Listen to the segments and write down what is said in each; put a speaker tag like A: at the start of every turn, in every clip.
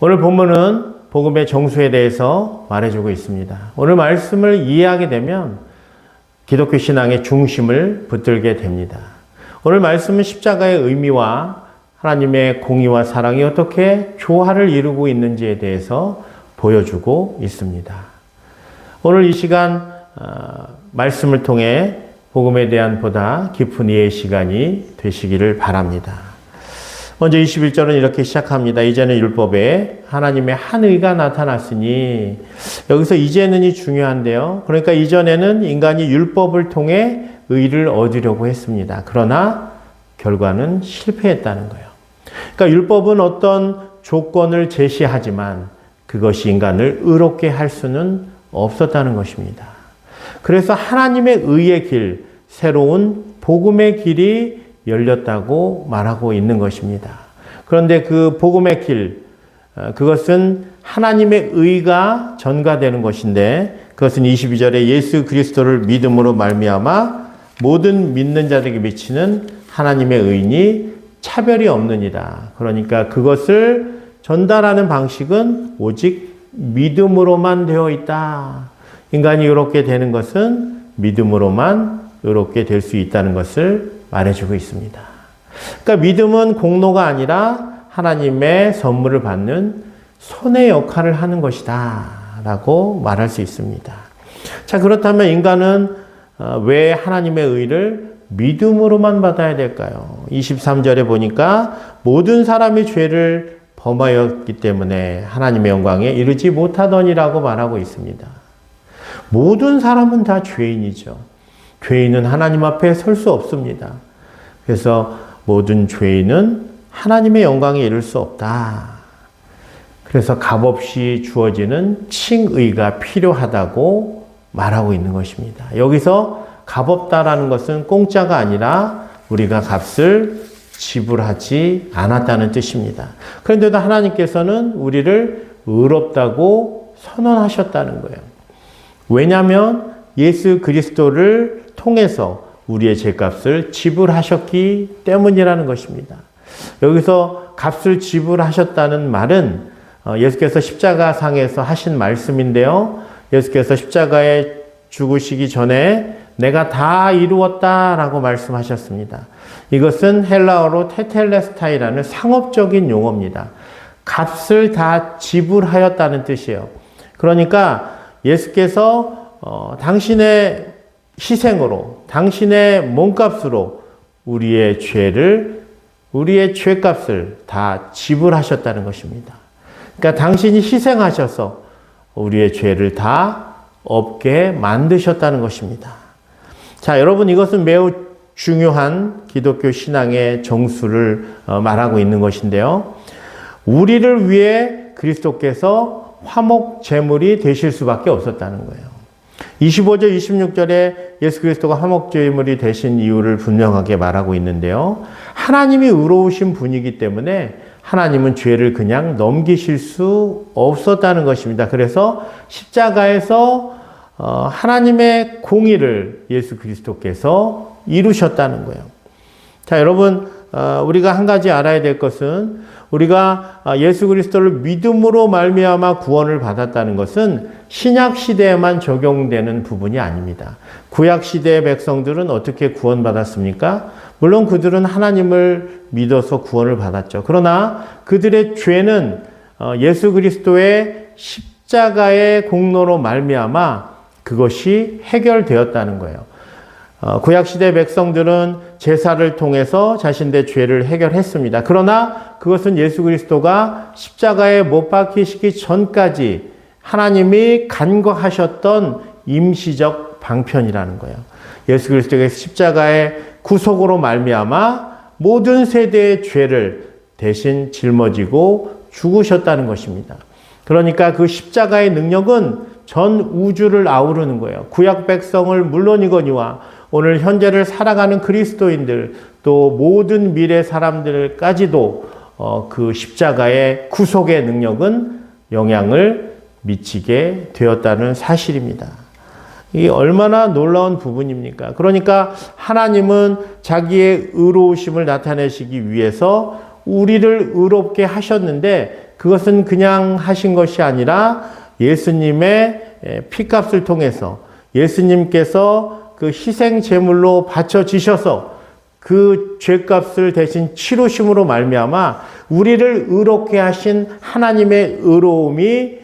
A: 오늘 본문은 복음의 정수에 대해서 말해주고 있습니다. 오늘 말씀을 이해하게 되면 기독교 신앙의 중심을 붙들게 됩니다. 오늘 말씀은 십자가의 의미와 하나님의 공의와 사랑이 어떻게 조화를 이루고 있는지에 대해서 보여주고 있습니다. 오늘 이 시간 말씀을 통해 복음에 대한 보다 깊은 이해의 시간이 되시기를 바랍니다. 먼저 21절은 이렇게 시작합니다. 이제는 율법에 하나님의 한 의가 나타났으니, 여기서 이제는이 중요한데요. 그러니까 이전에는 인간이 율법을 통해 의를 얻으려고 했습니다. 그러나 결과는 실패했다는 거예요. 그러니까 율법은 어떤 조건을 제시하지만 그것이 인간을 의롭게 할 수는 없었다는 것입니다. 그래서 하나님의 의의 길, 새로운 복음의 길이 열렸다고 말하고 있는 것입니다. 그런데 그 복음의 길, 그것은 하나님의 의가 전가되는 것인데, 그것은 22절에 예수 그리스도를 믿음으로 말미암아 모든 믿는 자들에게 미치는 하나님의 의니 차별이 없느니라. 그러니까 그것을 전달하는 방식은 오직 믿음으로만 되어 있다. 인간이 의롭게 되는 것은 믿음으로만 의롭게 될 수 있다는 것을 말해주고 있습니다. 그러니까 믿음은 공로가 아니라 하나님의 선물을 받는 손의 역할을 하는 것이다 라고 말할 수 있습니다. 자, 그렇다면 인간은 왜 하나님의 의를 믿음으로만 받아야 될까요? 23절에 보니까 모든 사람이 죄를 범하였기 때문에 하나님의 영광에 이르지 못하더니라고 말하고 있습니다. 모든 사람은 다 죄인이죠. 죄인은 하나님 앞에 설 수 없습니다. 그래서 모든 죄인은 하나님의 영광에 이를 수 없다. 그래서 값없이 주어지는 칭의가 필요하다고 말하고 있는 것입니다. 여기서 값없다라는 것은 공짜가 아니라 우리가 값을 지불하지 않았다는 뜻입니다. 그런데도 하나님께서는 우리를 의롭다고 선언하셨다는 거예요. 왜냐하면 예수 그리스도를 통해서 우리의 죄값을 지불하셨기 때문이라는 것입니다. 여기서 값을 지불하셨다는 말은 예수께서 십자가상에서 하신 말씀인데요. 예수께서 십자가에 죽으시기 전에 내가 다 이루었다라고 말씀하셨습니다. 이것은 헬라어로 테텔레스타이라는 상업적인 용어입니다. 값을 다 지불하였다는 뜻이에요. 그러니까 예수께서 당신의 희생으로, 당신의 몸값으로 우리의 죄값을 다 지불하셨다는 것입니다. 그러니까 당신이 희생하셔서 우리의 죄를 다 없게 만드셨다는 것입니다. 자, 여러분, 이것은 매우 중요한 기독교 신앙의 정수를 말하고 있는 것인데요. 우리를 위해 그리스도께서 화목 제물이 되실 수밖에 없었다는 거예요. 25절, 26절에 예수 그리스도가 화목 제물이 되신 이유를 분명하게 말하고 있는데요. 하나님이 의로우신 분이기 때문에 하나님은 죄를 그냥 넘기실 수 없었다는 것입니다. 그래서 십자가에서 하나님의 공의를 예수 그리스도께서 이루셨다는 거예요. 자, 여러분, 우리가 한 가지 알아야 될 것은, 우리가 예수 그리스도를 믿음으로 말미암아 구원을 받았다는 것은 신약 시대에만 적용되는 부분이 아닙니다. 구약 시대의 백성들은 어떻게 구원받았습니까? 물론 그들은 하나님을 믿어서 구원을 받았죠. 그러나 그들의 죄는 예수 그리스도의 십자가의 공로로 말미암아 그것이 해결되었다는 거예요. 구약시대 백성들은 제사를 통해서 자신들의 죄를 해결했습니다. 그러나 그것은 예수 그리스도가 십자가에 못 박히시기 전까지 하나님이 간과하셨던 임시적 방편이라는 거예요. 예수 그리스도의 십자가의 구속으로 말미암아 모든 세대의 죄를 대신 짊어지고 죽으셨다는 것입니다. 그러니까 그 십자가의 능력은 전 우주를 아우르는 거예요. 구약 백성을 물론이거니와 오늘 현재를 살아가는 그리스도인들, 또 모든 미래 사람들까지도 그 십자가의 구속의 능력은 영향을 미치게 되었다는 사실입니다. 이게 얼마나 놀라운 부분입니까? 그러니까 하나님은 자기의 의로우심을 나타내시기 위해서 우리를 의롭게 하셨는데 그것은 그냥 하신 것이 아니라 예수님의 피값을 통해서 예수님께서 그 희생 제물로 바쳐지셔서 그 죄값을 대신 치루심으로 말미암아 우리를 의롭게 하신 하나님의 의로움이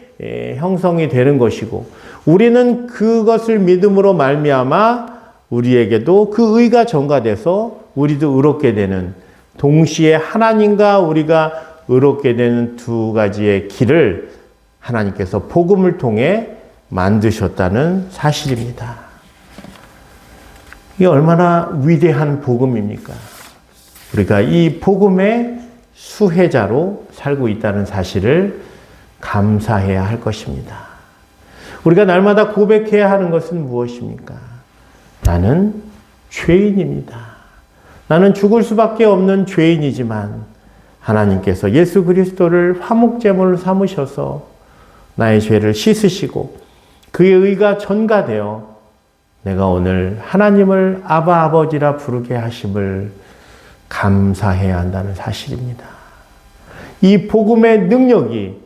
A: 형성이 되는 것이고, 우리는 그것을 믿음으로 말미암아 우리에게도 그 의가 전가돼서 우리도 의롭게 되는, 동시에 하나님과 우리가 의롭게 되는 두 가지의 길을 하나님께서 복음을 통해 만드셨다는 사실입니다. 이게 얼마나 위대한 복음입니까? 우리가 이 복음의 수혜자로 살고 있다는 사실을 감사해야 할 것입니다. 우리가 날마다 고백해야 하는 것은 무엇입니까? 나는 죄인입니다. 나는 죽을 수밖에 없는 죄인이지만 하나님께서 예수 그리스도를 화목제물로 삼으셔서 나의 죄를 씻으시고 그의 의가 전가되어 내가 오늘 하나님을 아바 아버지라 부르게 하심을 감사해야 한다는 사실입니다. 이 복음의 능력이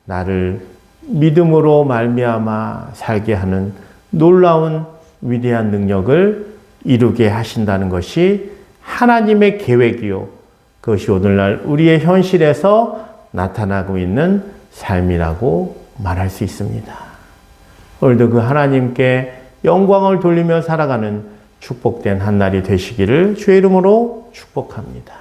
A: 나를 믿음으로 말미암아 살게 하는 놀라운 위대한 능력을 이루게 하신다는 것이 하나님의 계획이요, 그것이 오늘날 우리의 현실에서 나타나고 있는 삶이라고 말할 수 있습니다. 오늘도 그 하나님께 영광을 돌리며 살아가는 축복된 한 날이 되시기를 주의 이름으로 축복합니다.